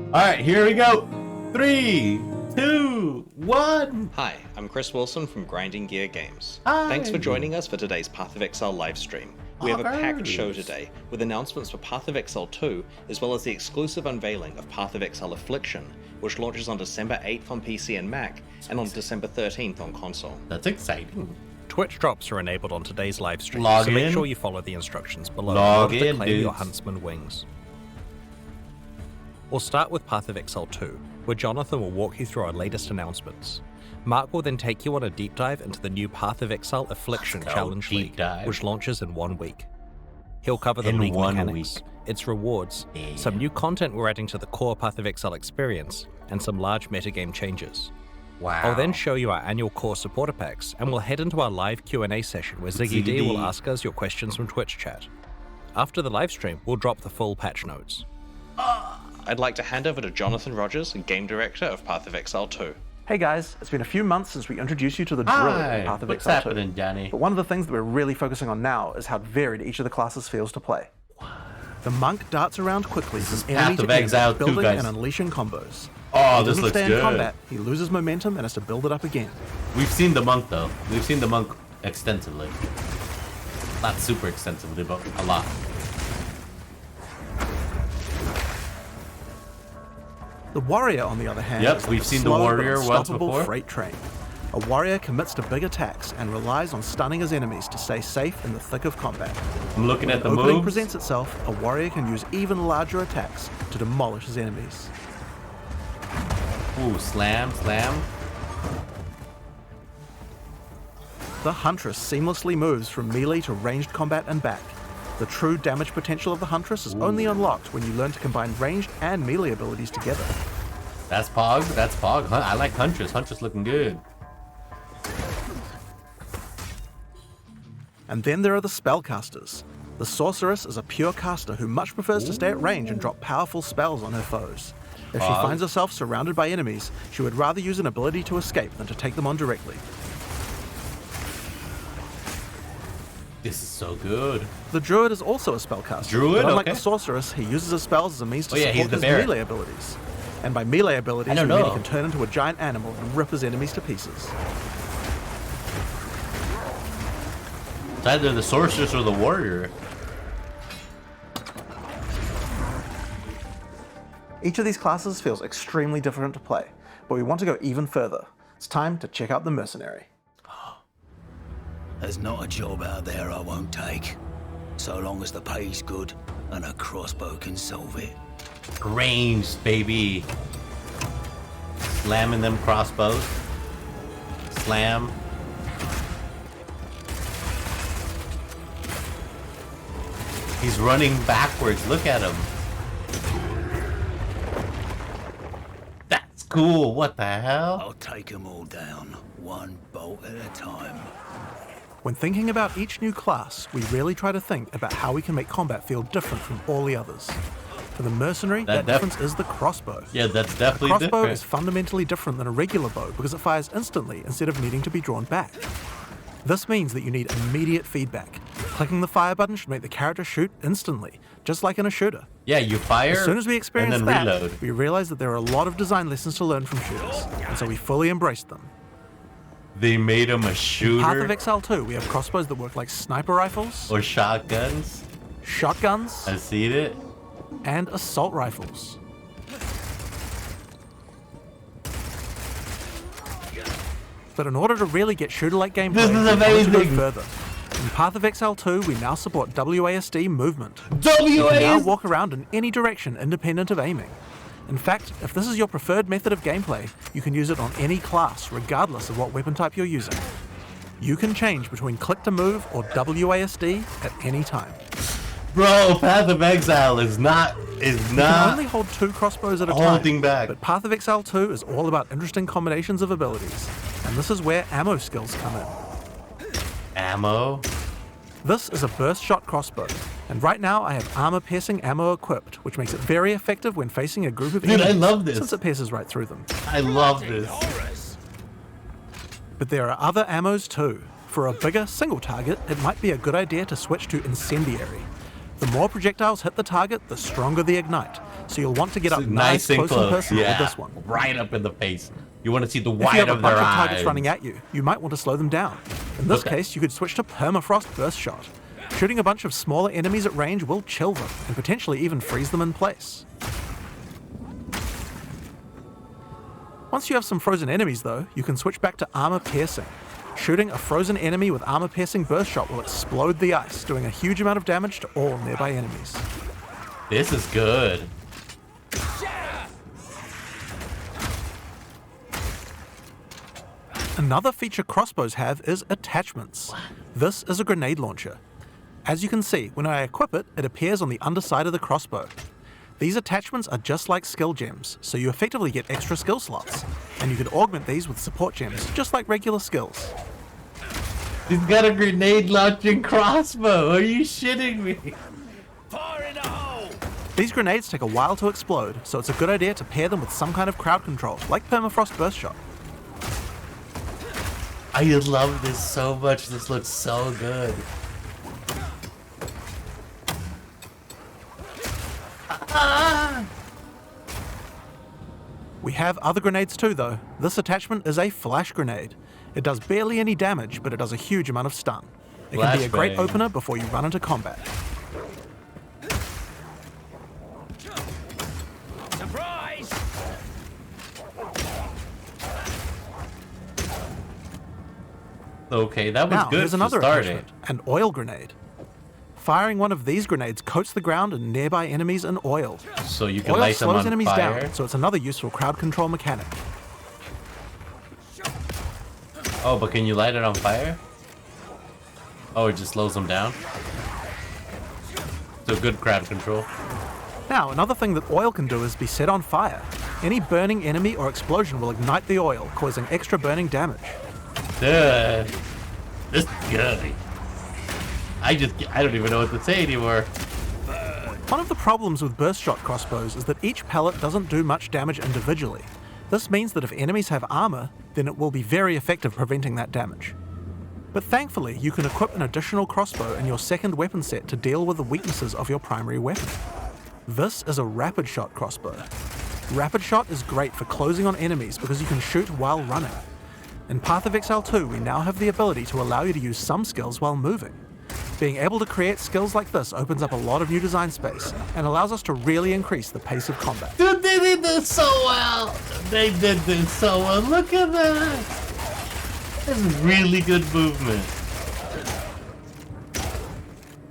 Alright, here we go. 3, 2, 1. Hi, I'm Chris Wilson from Grinding Gear Games. Hi. Thanks for joining us for today's Path of Exile livestream. We have a packed show today, with announcements for Path of Exile 2, as well as the exclusive unveiling of Path of Exile Affliction, which launches on December 8th on PC and Mac, and on December 13th on console. That's exciting. Twitch drops are enabled on today's livestream, Log so make in. sure you follow the instructions below Log in order to in, claim your dudes. Huntsman wings. We'll start with Path of Exile 2, where Jonathan will walk you through our latest announcements. Mark will then take you on a deep dive into the new Path of Exile Affliction Let's go, Challenge deep League, dive. which launches in 1 week. He'll cover the In league 1 mechanics, week. its rewards, Yeah. some new content we're adding to the core Path of Exile experience, and some large metagame changes. Wow. I'll then show you our annual core supporter packs, and we'll head into our live Q&A session where Ziggy D will ask us your questions from Twitch chat. After the livestream, we'll drop the full patch notes. I'd like to hand over to Jonathan Rogers, Game Director of Path of Exile 2. Hey guys, it's been a few months since we introduced you to the Hi, Druid in Path of what's Exile 2. happening, Johnny? But one of the things that we're really focusing on now is how varied each of the classes feels to play. The monk darts around quickly is from enemy Path of to enemy, Exile 2, building guys. and unleashing combos. Oh, He this doesn't looks stay in good. combat, he loses momentum and has to build it up again. We've seen the monk, though. We've seen the monk extensively. Not super extensively, but a lot. The warrior, on the other hand, Yep, is like we've a seen the slow but warrior once unstoppable before. freight train. A warrior commits to big attacks and relies on stunning his enemies to stay safe in the thick of combat. I'm looking at the When opening moves. presents itself, a warrior can use even larger attacks to demolish his enemies. Ooh, slam, slam. The Huntress seamlessly moves from melee to ranged combat and back. The true damage potential of the Huntress is only unlocked when you learn to combine ranged and melee abilities together. That's Pog. That's Pog. I like Huntress. Huntress looking good. And then there are the Spellcasters. The Sorceress is a pure caster who much prefers to stay at range and drop powerful spells on her foes. If she Pog. finds herself surrounded by enemies, she would rather use an ability to escape than to take them on directly. This is so good. The Druid is also a spellcaster. Druid? But unlike Okay. the Sorceress, he uses his spells as a means to Oh, yeah, he's support the his bear. melee abilities. And by melee abilities, I don't we mean know. he can turn into a giant animal and rip his enemies to pieces. It's either the sorceress or the warrior. Each of these classes feels extremely different to play, but we want to go even further. It's time to check out the Mercenary. There's not a job out there I won't take, so long as the pay's good and a crossbow can solve it. Ranged, baby. Slamming them crossbows. Slam. He's running backwards. Look at him. That's cool. What the hell? I'll take 'em all down, one bolt at a time. When thinking about each new class, we really try to think about how we can make combat feel different from all the others. For the Mercenary, that difference is the crossbow. Yeah, that's A definitely crossbow different. is fundamentally different than a regular bow because it fires instantly instead of needing to be drawn back. This means that you need immediate feedback. Clicking the fire button should make the character shoot instantly, just like in a shooter. Yeah, you fire As soon as we and experienced then that, reload. we realized that there are a lot of design lessons to learn from shooters, and so we fully embraced them. They made him a Path of shooter Exile 2, we have crossbows that work like sniper rifles, or shotguns. shotguns, I seen it. and assault rifles. But in order to really get shooter-like gameplay, This is we wanted to go amazing. further. In Path of Exile 2, we now support WASD movement. You can now WAS. walk around in any direction independent of aiming. In fact, if this is your preferred method of gameplay, you can use it on any class, regardless of what weapon type you're using. You can change between click to move or WASD at any time. Bro, Path of Exile is not You can only hold 2 crossbows at a time. holding back. But Path of Exile 2 is all about interesting combinations of abilities, and this is where ammo skills come in. ammo. This is a burst shot crossbow, and right now I have armor piercing ammo equipped, which makes it very effective when facing a group of Dude, I enemies, love this. since it pierces right through them. I love this. But there are other ammos too. For a bigger single target, it might be a good idea to switch to Incendiary. The more projectiles hit the target, the stronger the ignite, so you'll want to get up It's nice and close and personal yeah, with this one. right up in the face. You want to see the If you white have a of their bunch of eyes. targets running at you, you might want to slow them down. In this case, you could switch to permafrost burst shot. Shooting a bunch of smaller enemies at range will chill them, and potentially even freeze them in place. Once you have some frozen enemies though, you can switch back to armor piercing. Shooting a frozen enemy with armor piercing burst shot will explode the ice, doing a huge amount of damage to all nearby enemies. This is good. Another feature crossbows have is attachments. This is a grenade launcher. As you can see, when I equip it, it appears on the underside of the crossbow. These attachments are just like skill gems, so you effectively get extra skill slots, and you can augment these with support gems, just like regular skills. He's got a grenade launching crossbow. Are you shitting me? Fire in the hole! These grenades take a while to explode, so it's a good idea to pair them with some kind of crowd control, like permafrost burst shot. I love this so much. This looks so good. We have other grenades too though. This attachment is a flash grenade. It does barely any damage, but it does a huge amount of stun. It can be a great Flashbang. opener before you run into combat. Surprise! Okay, that was Now, good here's for another starting. attachment, an oil grenade. Firing one of these grenades coats the ground and nearby enemies in oil. So you can Oil light them slows on enemies fire. down, so it's another useful crowd control mechanic. Oh, but can you light it on fire? Oh, it just slows them down? So good crowd control. Now, another thing that oil can do is be set on fire. Any burning enemy or explosion will ignite the oil, causing extra burning damage. Duh. This is good. I don't even know what to say anymore. One of the problems with burst shot crossbows is that each pellet doesn't do much damage individually. This means that if enemies have armor, then it will be very effective preventing that damage. But thankfully, you can equip an additional crossbow in your second weapon set to deal with the weaknesses of your primary weapon. This is a rapid shot crossbow. Rapid shot is great for closing on enemies because you can shoot while running. In Path of Exile 2, we now have the ability to allow you to use some skills while moving. Being able to create skills like this opens up a lot of new design space and allows us to really increase the pace of combat. Dude, they did this so well. They did this so well. Look at that. That's really good movement.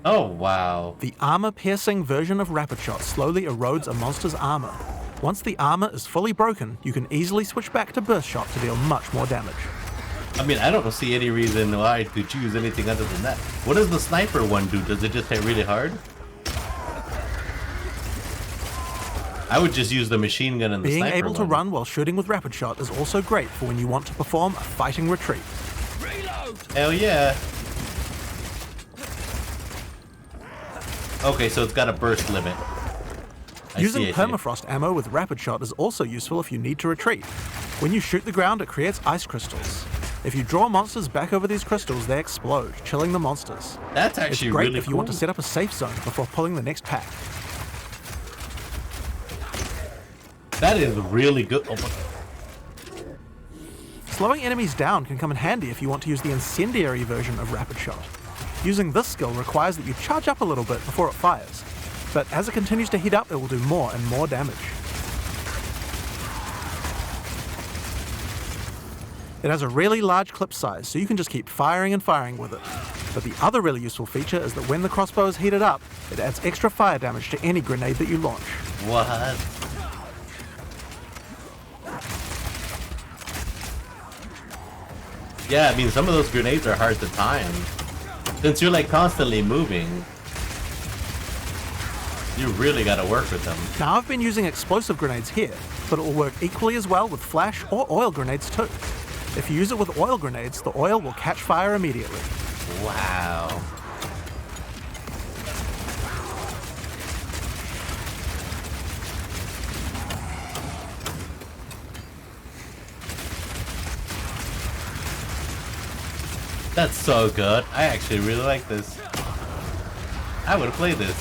Oh, wow. The armor-piercing version of Rapid Shot slowly erodes a monster's armor. Once the armor is fully broken, you can easily switch back to Burst Shot to deal much more damage. I mean, I don't see any reason why to choose anything other than that. What does the sniper one do? Does it just hit really hard? I would just use the machine gun and the Being sniper able to one. run while shooting with Rapid Shot is also great for when you want to perform a fighting retreat. Hell yeah. Okay, so it's got a burst limit. I Using see. permafrost ammo with Rapid Shot is also useful if you need to retreat. When you shoot the ground, it creates ice crystals. If you draw monsters back over these crystals, they explode, chilling the monsters. That's It's actually great really if you cool. want to set up a safe zone before pulling the next pack. That is really good. Oh my. Slowing enemies down can come in handy if you want to use the incendiary version of Rapid Shot. Using this skill requires that you charge up a little bit before it fires, but as it continues to heat up, it will do more and more damage. It has a really large clip size, so you can just keep firing and firing with it. But the other really useful feature is that when the crossbow is heated up, it adds extra fire damage to any grenade that you launch. What? Yeah, I mean, some of those grenades are hard to time. Since you're like constantly moving, you really gotta work with them. Now I've been using explosive grenades here, but it will work equally as well with flash or oil grenades too. If you use it with oil grenades, the oil will catch fire immediately. Wow. That's so good. I actually really like this. I would play this.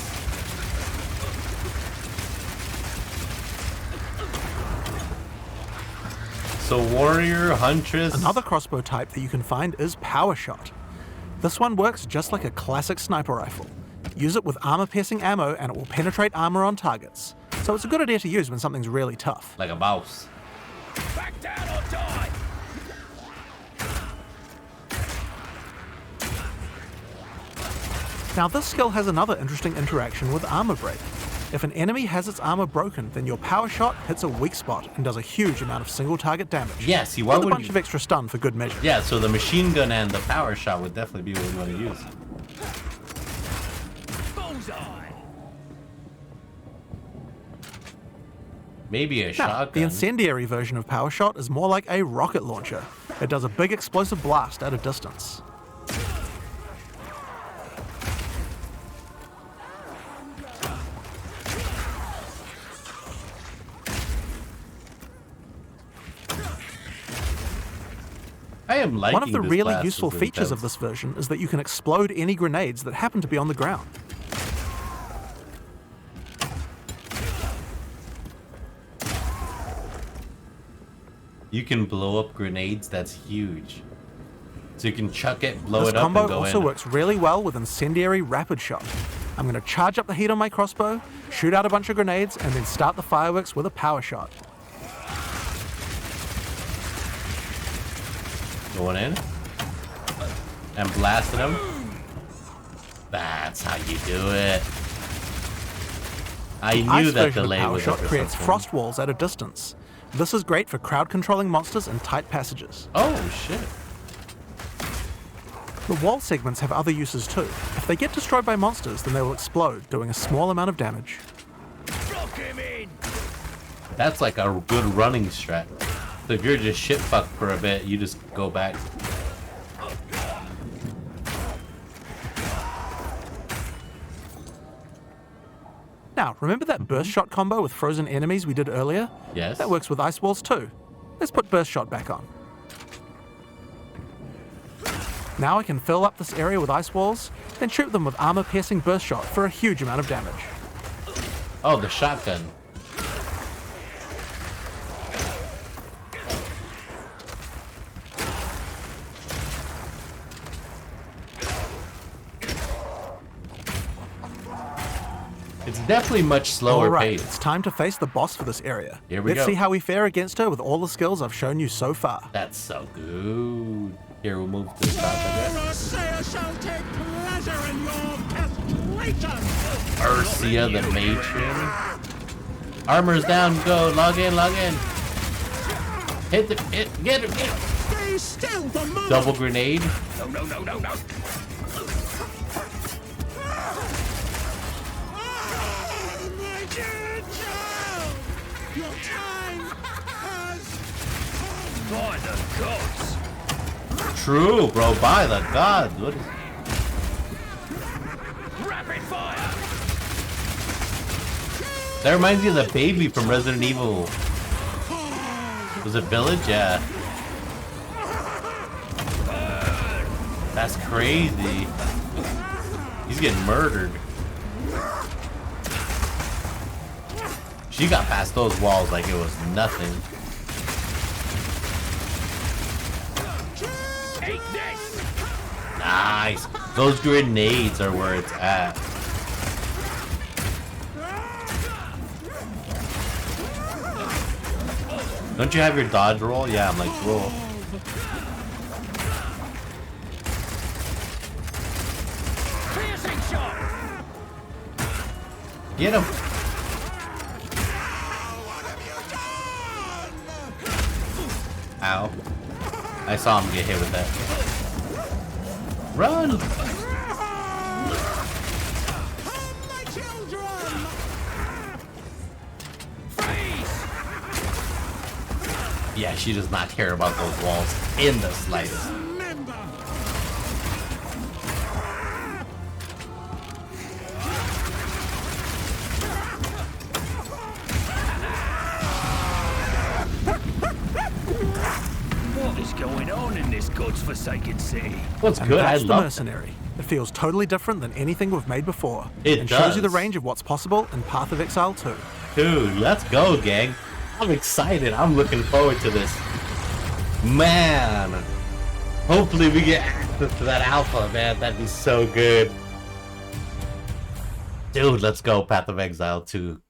So warrior, huntress. Another crossbow type that you can find is Power Shot. This one works just like a classic sniper rifle. Use it with armor-piercing ammo and it will penetrate armor on targets. So it's a good idea to use when something's really tough. Like a mouse. Back down or die! Now this skill has another interesting interaction with armor break. If an enemy has its armor broken, then your Power Shot hits a weak spot and does a huge amount of single target damage. Yeah, see, why with a would bunch you... of extra stun for good measure. Yeah, so the machine gun and the power shot would definitely be what you want to use. Bullseye! Maybe a Now, shotgun. the incendiary version of Power Shot is more like a rocket launcher. It does a big explosive blast at a distance. I am liking One of the this really class useful of features of intense. this version is that you can explode any grenades that happen to be on the ground. You can blow up grenades, that's huge. So you can chuck it, blow This it up, combo and go also in. works really well with Incendiary Rapid Shot. I'm going to charge up the heat on my crossbow, shoot out a bunch of grenades, and then start the fireworks with a Power Shot. Going in. And blasting them. That's how you do it. I knew Ice that version of delay Power was Shot up or creates something. frost walls at a distance. This is great for crowd controlling monsters in tight passages. Oh, shit. The wall segments have other uses too. If they get destroyed by monsters, then they will explode, doing a small amount of damage. Rock him in! That's like a good running strat. So if you're just shit fucked for a bit, you just go back. Now, remember that burst shot combo with frozen enemies we did earlier? Yes. That works with ice walls too. Let's put burst shot back on. Now I can fill up this area with ice walls, then shoot them with armor-piercing burst shot for a huge amount of damage. Oh, the shotgun. It's definitely much slower Alright, paced. it's time to face the boss for this area. Here we Let's go. see how we fare against her with all the skills I've shown you so far. That's so good. Here, we'll move to the top of it. Ursia the matron. Armor's down, go, log in, log in. Hit the, get her, get her. Double grenade. No. By the gods! True, bro, by the gods. What is... Rapid fire! That reminds me of the baby from Resident Evil. Was it Village? Yeah. That's crazy. He's getting murdered. She got past those walls like it was nothing. Take this! Nice. Those grenades are where it's at. Don't you have your dodge roll? Yeah, I'm like, roll. Piercing shot! Get him. Ow. I saw him get hit with that. Run! Yeah, she does not care about those walls in the slightest. What is going on in this god's-forsaken city? What's And good? I that's the love Mercenary. It feels totally different than anything we've made before. It and shows you the does. range of what's possible in Path of Exile 2. Dude, let's go, gang. I'm excited. I'm looking forward to this. Man, hopefully we get access to that alpha, man. That'd be so good. Dude, let's go Path of Exile 2.